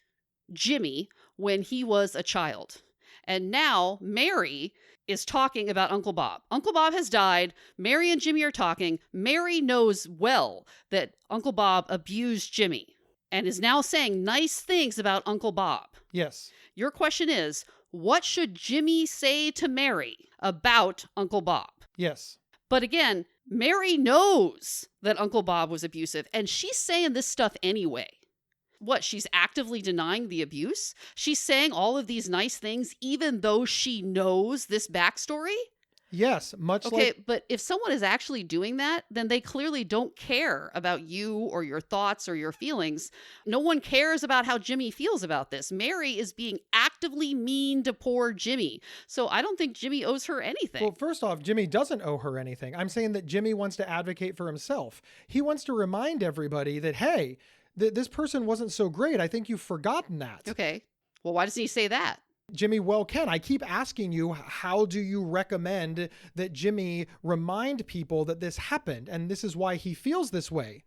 Jimmy when he was a child. And now Mary is talking about Uncle Bob. Uncle Bob has died. Mary and Jimmy are talking. Mary knows well that Uncle Bob abused Jimmy and is now saying nice things about Uncle Bob. Yes. Your question is, what should Jimmy say to Mary about Uncle Bob? Yes. But again, Mary knows that Uncle Bob was abusive, and she's saying this stuff anyway. What, she's actively denying the abuse? She's saying all of these nice things even though she knows this backstory? Yes, much Okay, like but if someone is actually doing that, then they clearly don't care about you or your thoughts or your feelings. No one cares about how Jimmy feels about this. Mary is being actively mean to poor Jimmy. So I don't think Jimmy owes her anything. Well, first off, Jimmy doesn't owe her anything. I'm saying that Jimmy wants to advocate for himself. He wants to remind everybody that, hey, this person wasn't so great. I think you've forgotten that. Okay. Well, why doesn't he say that? Jimmy well can. I keep asking you, how do you recommend that Jimmy remind people that this happened? And this is why he feels this way.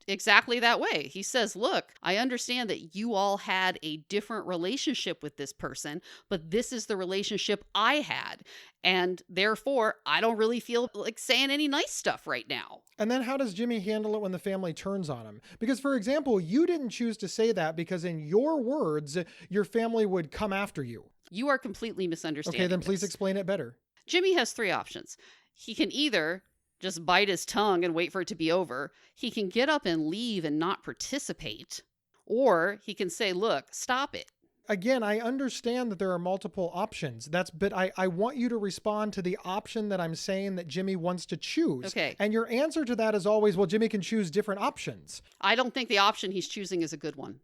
Exactly that way. He says, look, I understand that you all had a different relationship with this person, but this is the relationship I had. And therefore, I don't really feel like saying any nice stuff right now. And then how does Jimmy handle it when the family turns on him? Because, for example, you didn't choose to say that because in your words, your family would come after you. You are completely misunderstanding. Okay, then please this. explain it better. Jimmy has three options. He can either just bite his tongue and wait for it to be over. He can get up and leave and not participate. Or he can say, look, stop it. Again, I understand that there are multiple options. But I want you to respond to the option that I'm saying that Jimmy wants to choose. Okay. And your answer to that is always, well, Jimmy can choose different options. I don't think the option he's choosing is a good one.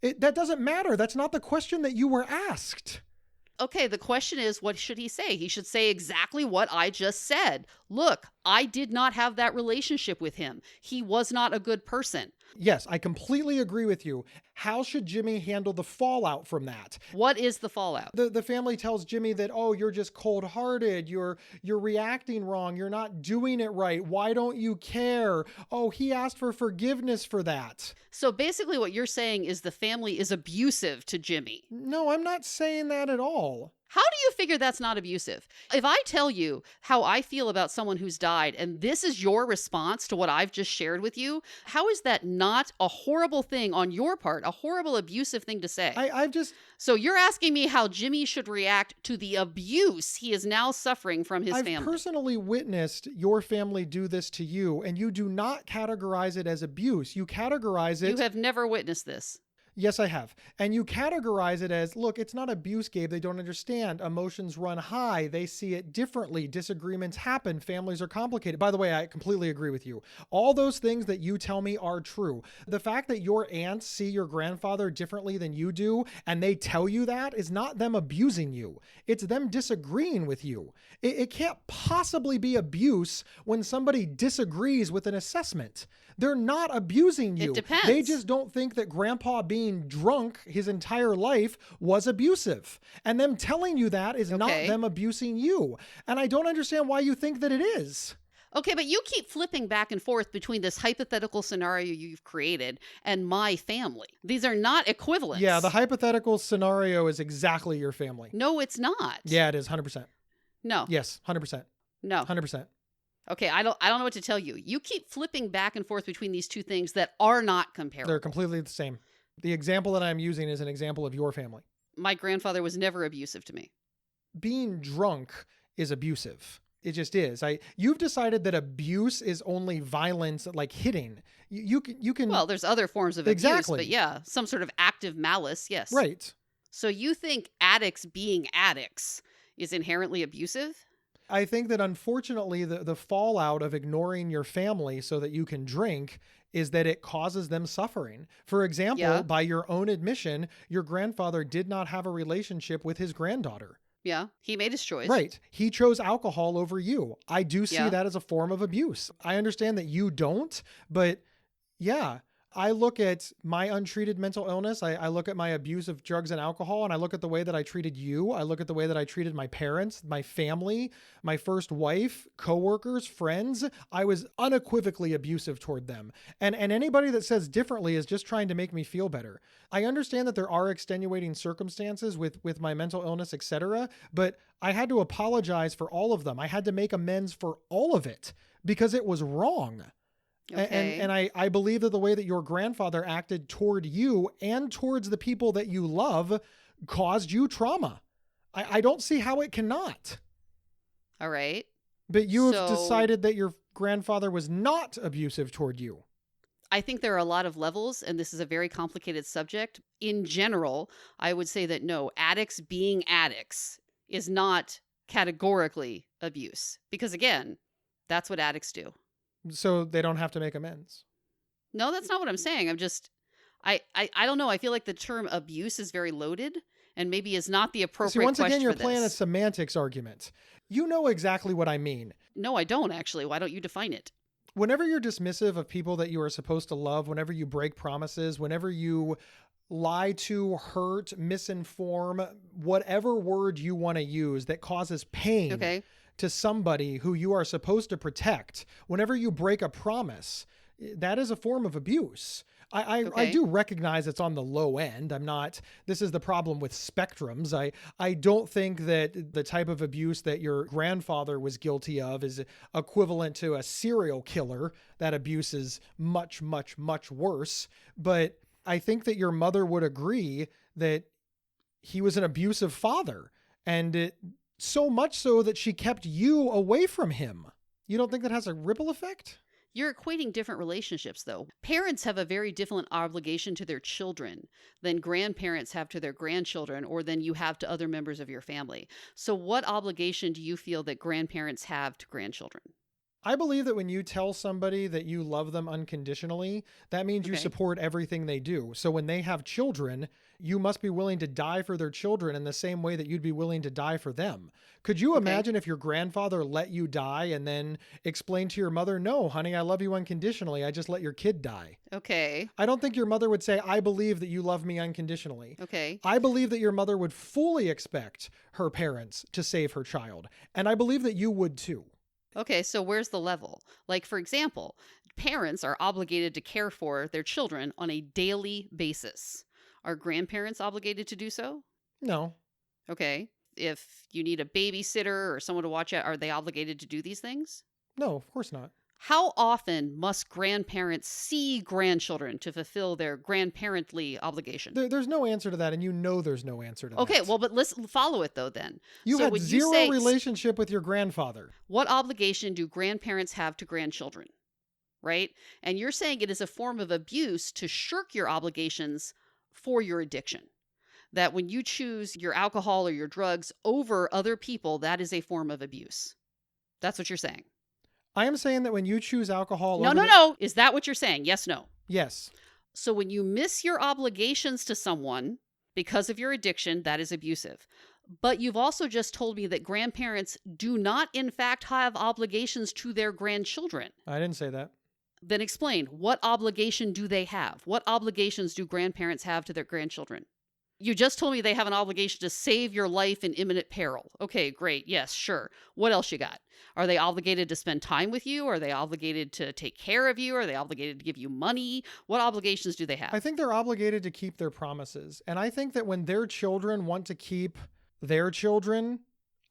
That doesn't matter. That's not the question that you were asked. Okay, the question is, what should he say? He should say exactly what I just said. Look, I did not have that relationship with him. He was not a good person. Yes, I completely agree with you. How should Jimmy handle the fallout from that? What is the fallout? The family tells Jimmy that, oh, you're just cold-hearted. You're reacting wrong. You're not doing it right. Why don't you care? Oh, he asked for forgiveness for that. So basically what you're saying is the family is abusive to Jimmy. No, I'm not saying that at all. How do you figure that's not abusive? If I tell you how I feel about someone who's died, and this is your response to what I've just shared with you, how is that not a horrible thing on your part, a horrible abusive thing to say? So you're asking me how Jimmy should react to the abuse he is now suffering from his family. I've personally witnessed your family do this to you, and you do not categorize it as abuse. You categorize it... You have never witnessed this. Yes, I have. And you categorize it as, look, it's not abuse, Gabe. They don't understand. Emotions run high. They see it differently. Disagreements happen. Families are complicated. By the way, I completely agree with you. All those things that you tell me are true. The fact that your aunts see your grandfather differently than you do, and they tell you that, is not them abusing you. It's them disagreeing with you. It can't possibly be abuse when somebody disagrees with an assessment. They're not abusing you. It depends. They just don't think that grandpa being drunk his entire life was abusive. And them telling you that is not them abusing you. And I don't understand why you think that it is. Okay, but you keep flipping back and forth between this hypothetical scenario you've created and my family. These are not equivalents. Yeah, the hypothetical scenario is exactly your family. No, it's not. Yeah, it is, 100%. No. Yes, 100%. No. 100%. Okay, I don't know what to tell you. You keep flipping back and forth between these two things that are not comparable. They're completely the same. The example that I'm using is an example of your family. My grandfather was never abusive to me. Being drunk is abusive. It just is. You've decided that abuse is only violence, like hitting. You can. Well, there's other forms of abuse, but yeah, some sort of active malice, yes. Right. So you think addicts being addicts is inherently abusive? I think that unfortunately the fallout of ignoring your family so that you can drink is that it causes them suffering. For example, by your own admission, your grandfather did not have a relationship with his granddaughter. Yeah, he made his choice. Right. He chose alcohol over you. I do see that as a form of abuse. I understand that you don't, but yeah. I look at my untreated mental illness. I look at my abuse of drugs and alcohol, and I look at the way that I treated you. I look at the way that I treated my parents, my family, my first wife, coworkers, friends. I was unequivocally abusive toward them. And anybody that says differently is just trying to make me feel better. I understand that there are extenuating circumstances with my mental illness, etc., but I had to apologize for all of them. I had to make amends for all of it because it was wrong. Okay. And I believe that the way that your grandfather acted toward you and towards the people that you love caused you trauma. I don't see how it cannot. All right. But you have decided that your grandfather was not abusive toward you. I think there are a lot of levels, and this is a very complicated subject. In general, I would say that no, addicts being addicts is not categorically abuse. Because again, that's what addicts do. So they don't have to make amends. No, that's not what I'm saying. I don't know. I feel like the term abuse is very loaded and maybe is not the appropriate See, once question again, you're for playing a this. semantics argument. You know exactly what I mean. No, I don't actually. Why don't you define it? Whenever you're dismissive of people that you are supposed to love, whenever you break promises, whenever you lie to, hurt, misinform, whatever word you want to use that causes pain to somebody who you are supposed to protect, whenever you break a promise, that is a form of abuse. I do recognize it's on the low end. This is the problem with spectrums. I don't think that the type of abuse that your grandfather was guilty of is equivalent to a serial killer. That abuse is much, much, much worse. But I think that your mother would agree that he was an abusive father, and so much so that she kept you away from him. You don't think that has a ripple effect? You're equating different relationships, though. Parents have a very different obligation to their children than grandparents have to their grandchildren, or than you have to other members of your family. So what obligation do you feel that grandparents have to grandchildren? I believe that when you tell somebody that you love them unconditionally, that means you support everything they do. So when they have children, you must be willing to die for their children in the same way that you'd be willing to die for them. Could you imagine if your grandfather let you die and then explain to your mother, no, honey, I love you unconditionally. I just let your kid die. Okay. I don't think your mother would say, I believe that you love me unconditionally. Okay. I believe that your mother would fully expect her parents to save her child. And I believe that you would too. Okay, so where's the level? Like, for example, parents are obligated to care for their children on a daily basis. Are grandparents obligated to do so? No. Okay. If you need a babysitter or someone to watch out, are they obligated to do these things? No, of course not. How often must grandparents see grandchildren to fulfill their grandparently obligation? There's no answer to that, and you know there's no answer to that. Okay, well, but let's follow it, though, then. You had zero relationship with your grandfather. What obligation do grandparents have to grandchildren, right? And you're saying it is a form of abuse to shirk your obligations for your addiction. That when you choose your alcohol or your drugs over other people, that is a form of abuse. That's what you're saying. I am saying that when you choose alcohol... No. Is that what you're saying? Yes, no. Yes. So when you miss your obligations to someone because of your addiction, that is abusive. But you've also just told me that grandparents do not, in fact, have obligations to their grandchildren. I didn't say that. Then explain, what obligation do they have? What obligations do grandparents have to their grandchildren? You just told me they have an obligation to save your life in imminent peril. Okay, great. Yes, sure. What else you got? Are they obligated to spend time with you? Are they obligated to take care of you? Are they obligated to give you money? What obligations do they have? I think they're obligated to keep their promises. And I think that when their children want to keep their children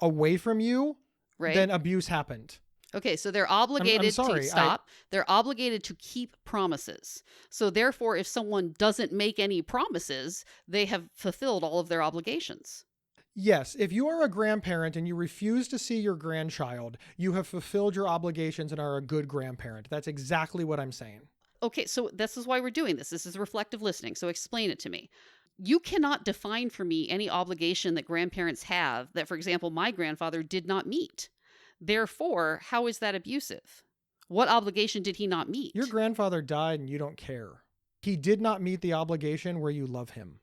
away from you, then abuse happened. Okay, so they're obligated they're obligated to keep promises. So therefore, if someone doesn't make any promises, they have fulfilled all of their obligations. Yes, if you are a grandparent and you refuse to see your grandchild, you have fulfilled your obligations and are a good grandparent. That's exactly what I'm saying. Okay, so this is why we're doing this. This is reflective listening. So explain it to me. You cannot define for me any obligation that grandparents have that, for example, my grandfather did not meet. Therefore, how is that abusive? What obligation did he not meet? Your grandfather died and you don't care. He did not meet the obligation where you love him.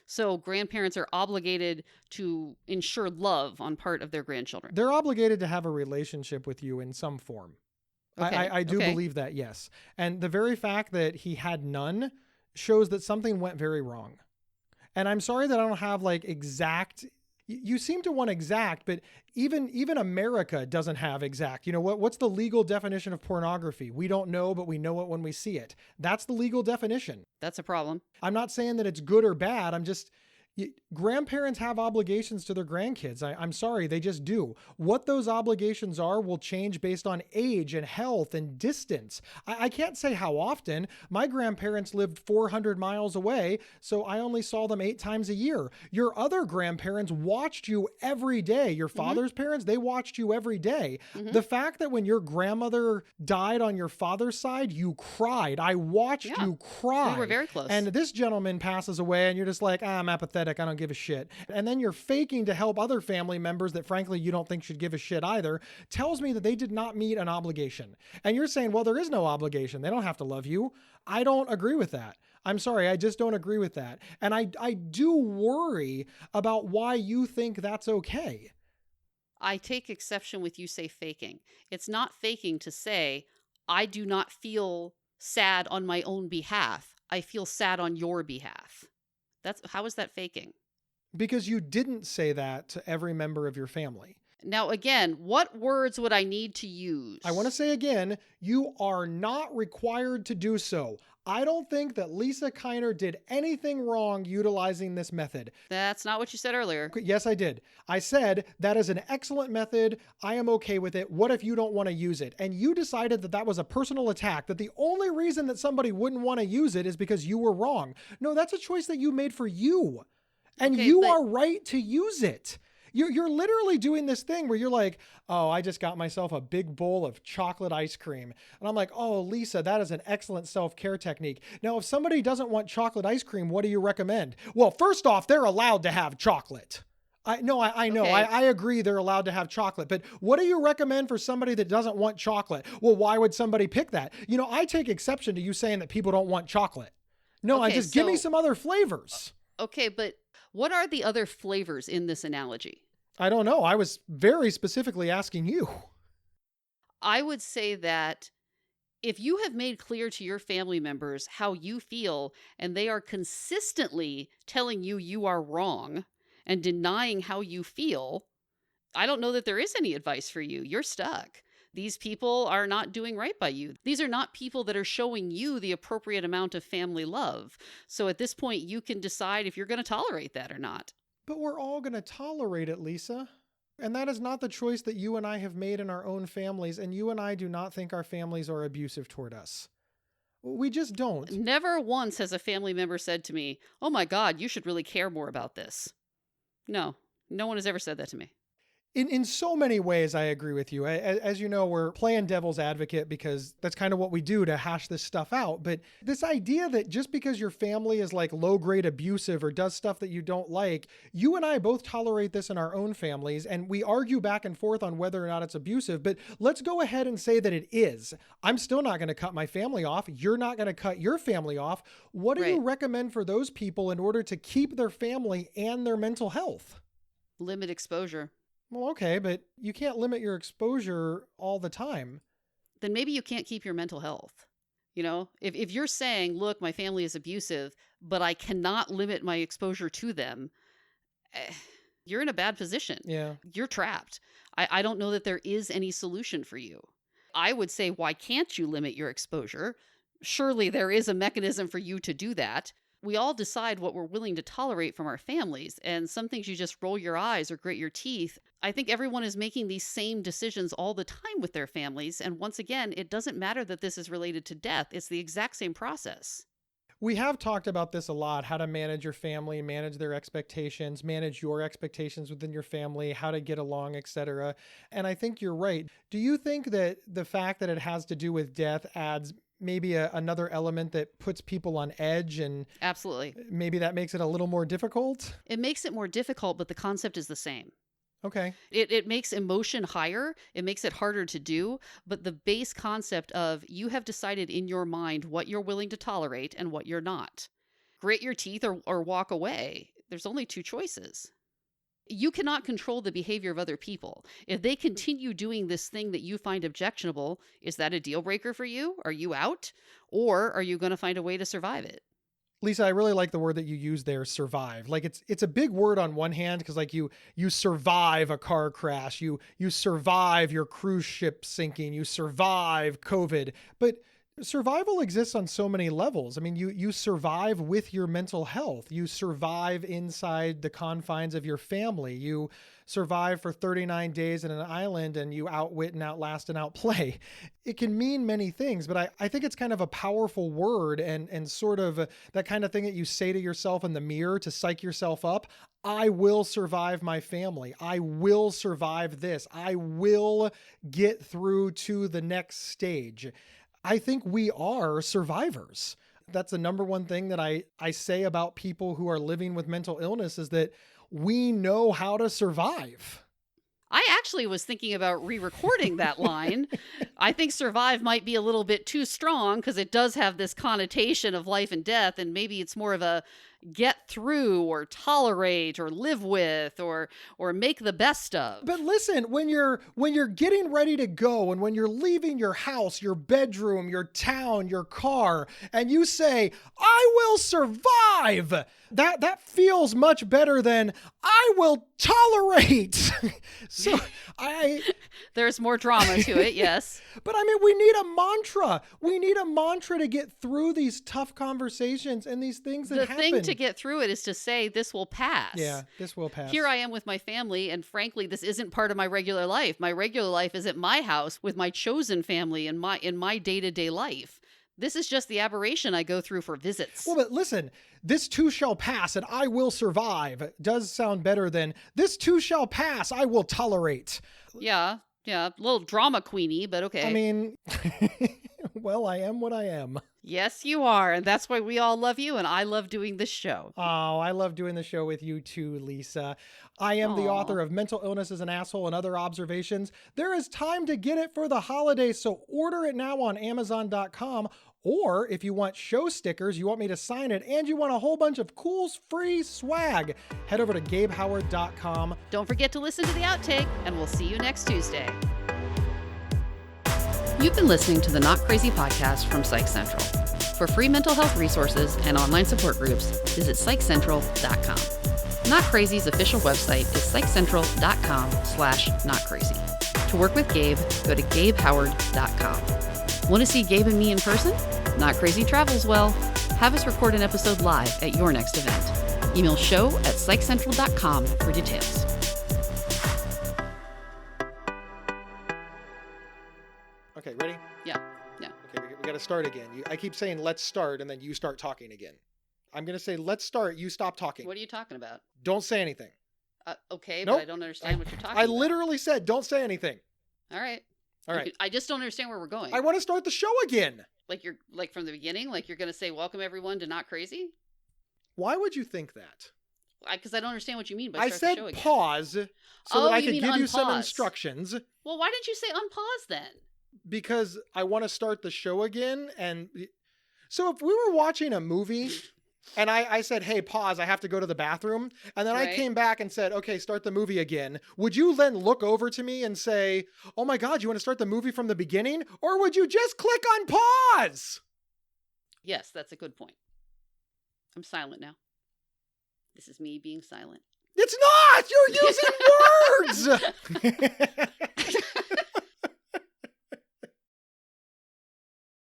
So grandparents are obligated to ensure love on part of their grandchildren. They're obligated to have a relationship with you in some form. Okay. I do believe that, yes. And the very fact that he had none shows that something went very wrong. And I'm sorry that I don't have like exact... You seem to want exact, but even America doesn't have exact. You know, what's the legal definition of pornography? We don't know, but we know it when we see it. That's the legal definition. That's a problem. I'm not saying that it's good or bad. Grandparents have obligations to their grandkids. I'm sorry, they just do. What those obligations are will change based on age and health and distance. I can't say how often. My grandparents lived 400 miles away, so I only saw them 8 times a year. Your other grandparents watched you every day. Your father's parents, they watched you every day. The fact that when your grandmother died on your father's side, you cried. I watched you cry. We were very close. And this gentleman passes away and you're just like, I'm apathetic. apathetic. I don't give a shit. And then you're faking to help other family members that frankly you don't think should give a shit either, tells me that they did not meet an obligation. And you're saying, well, there is no obligation. They don't have to love you. I don't agree with that. I'm sorry. I just don't agree with that. And I do worry about why you think that's okay. I take exception with you say faking. It's not faking to say, I do not feel sad on my own behalf. I feel sad on your behalf. How is that faking? Because you didn't say that to every member of your family. Now, again, what words would I need to use? I want to say again, you are not required to do so. I don't think that Lisa Kiner did anything wrong utilizing this method. That's not what you said earlier. Yes, I did. I said that is an excellent method. I am okay with it. What if you don't want to use it? And you decided that that was a personal attack, that the only reason that somebody wouldn't want to use it is because you were wrong. No, that's a choice that you made for you. And Okay, you but- are right to use it. You're literally doing this thing where you're like, oh, I just got myself a big bowl of chocolate ice cream. And I'm like, oh, Lisa, that is an excellent self-care technique. Now, if somebody doesn't want chocolate ice cream, what do you recommend? Well, first off, they're allowed to have chocolate. I know. Okay. I agree they're allowed to have chocolate, but what do you recommend for somebody that doesn't want chocolate? Well, why would somebody pick that? You know, I take exception to you saying that people don't want chocolate. No, Okay, give me so- some other flavors. Okay, but what are the other flavors in this analogy? I don't know. I was very specifically asking you. I would say that if you have made clear to your family members how you feel and they are consistently telling you you are wrong and denying how you feel, I don't know that there is any advice for you. You're stuck. These people are not doing right by you. These are not people that are showing you the appropriate amount of family love. So at this point, you can decide if you're going to tolerate that or not. But we're all going to tolerate it, Lisa. And that is not the choice that you and I have made in our own families. And you and I do not think our families are abusive toward us. We just don't. Never once has a family member said to me, oh my God, you should really care more about this. No one has ever said that to me. In so many ways, I agree with you. As you know, we're playing devil's advocate because that's kind of what we do to hash this stuff out. But this idea that just because your family is like low-grade abusive or does stuff that you don't like, you and I both tolerate this in our own families, and we argue back and forth on whether or not it's abusive. But let's go ahead and say that it is. I'm still not going to cut my family off. You're not going to cut your family off. What do you recommend for those people in order to keep their family and their mental health? Limit exposure. Well, okay, but you can't limit your exposure all the time. Then maybe you can't keep your mental health. You know, if you're saying, look, my family is abusive, but I cannot limit my exposure to them, you're in a bad position. Yeah. You're trapped. I don't know that there is any solution for you. I would say, why can't you limit your exposure? Surely there is a mechanism for you to do that. We all decide what we're willing to tolerate from our families, and some things you just roll your eyes or grit your teeth. I think everyone is making these same decisions all the time with their families, and once again, it doesn't matter that this is related to death. It's the exact same process. We have talked about this a lot, how to manage your family, manage their expectations, manage your expectations within your family, how to get along, etc. And I think you're right. Do you think that the fact that it has to do with death adds maybe another element that puts people on edge, and Absolutely. maybe that makes it a little more difficult? It makes it more difficult, but the concept is the same. Okay. It makes emotion higher. It makes it harder to do. But the base concept of you have decided in your mind what you're willing to tolerate and what you're not. Grit your teeth or walk away. There's only two choices. You cannot control the behavior of other people. If they continue doing this thing that you find objectionable, is that a deal breaker for you? Are you out? Or are you going to find a way to survive it? Lisa, I really like the word that you use there, survive. Like it's a big word on one hand, because like you survive a car crash, you survive your cruise ship sinking, you survive COVID, but survival exists on so many levels. I mean, you survive with your mental health. You survive inside the confines of your family. You survive for 39 days in an island and you outwit and outlast and outplay. It can mean many things, but I think it's kind of a powerful word and sort of that kind of thing that you say to yourself in the mirror to psych yourself up. I will survive my family. I will survive this. I will get through to the next stage. I think we are survivors. That's the number one thing that I say about people who are living with mental illness is that we know how to survive. I actually was thinking about re-recording that line. I think survive might be a little bit too strong because it does have this connotation of life and death, and maybe it's more of a get through or tolerate or live with or make the best of. But listen, when you're getting ready to go and when you're leaving your house, your bedroom, your town, your car, and you say, I will survive, that feels much better than I will tolerate. So there's more drama to it, yes. But I mean, we need a mantra. We need a mantra to get through these tough conversations and these things that happen. The thing to get through it is to say, this will pass. Yeah, this will pass. Here I am with my family, and frankly, this isn't part of my regular life. My regular life is at my house with my chosen family in my day-to-day life. This is just the aberration I go through for visits. Well, but listen, this too shall pass and I will survive does sound better than this too shall pass, I will tolerate. Yeah, a little drama queenie, but okay. I mean, well, I am what I am. Yes, you are. And that's why we all love you. And I love doing this show. Oh, I love doing the show with you too, Lisa. I am the author of Mental Illness is an Asshole and Other Observations. There is time to get it for the holidays, so order it now on Amazon.com. Or if you want show stickers, you want me to sign it, and you want a whole bunch of cool free swag, head over to GabeHoward.com. Don't forget to listen to the outtake, and we'll see you next Tuesday. You've been listening to the Not Crazy podcast from Psych Central. For free mental health resources and online support groups, visit psychcentral.com. Not Crazy's official website is psychcentral.com/notcrazy. To work with Gabe, go to GabeHoward.com. Want to see Gabe and me in person? Not Crazy travels well. Have us record an episode live at your next event. Email show@psychcentral.com for details. Okay, ready? Yeah. Okay, we got to start again. I keep saying let's start, and then you start talking again. I'm going to say let's start, you stop talking. What are you talking about? Don't say anything. Okay, Nope. but I don't understand what you're talking I about. literally said don't say anything. All right. I just don't understand where we're going. I want to start the show again. Like you're like from the beginning, like you're going to say welcome everyone to Not Crazy? Why would you think that? Because I don't understand what you mean by I start said the show again. pause so that I you could mean give you some unpause. instructions. Well, why didn't you say unpause then? Because I want to start the show again. And so if we were watching a movie and I said, hey, pause, I have to go to the bathroom. And then I came back and said, okay, start the movie again. Would you then look over to me and say, oh my God, you want to start the movie from the beginning? Or would you just click on pause? Yes, that's a good point. I'm silent now. This is me being silent. It's not! You're using words!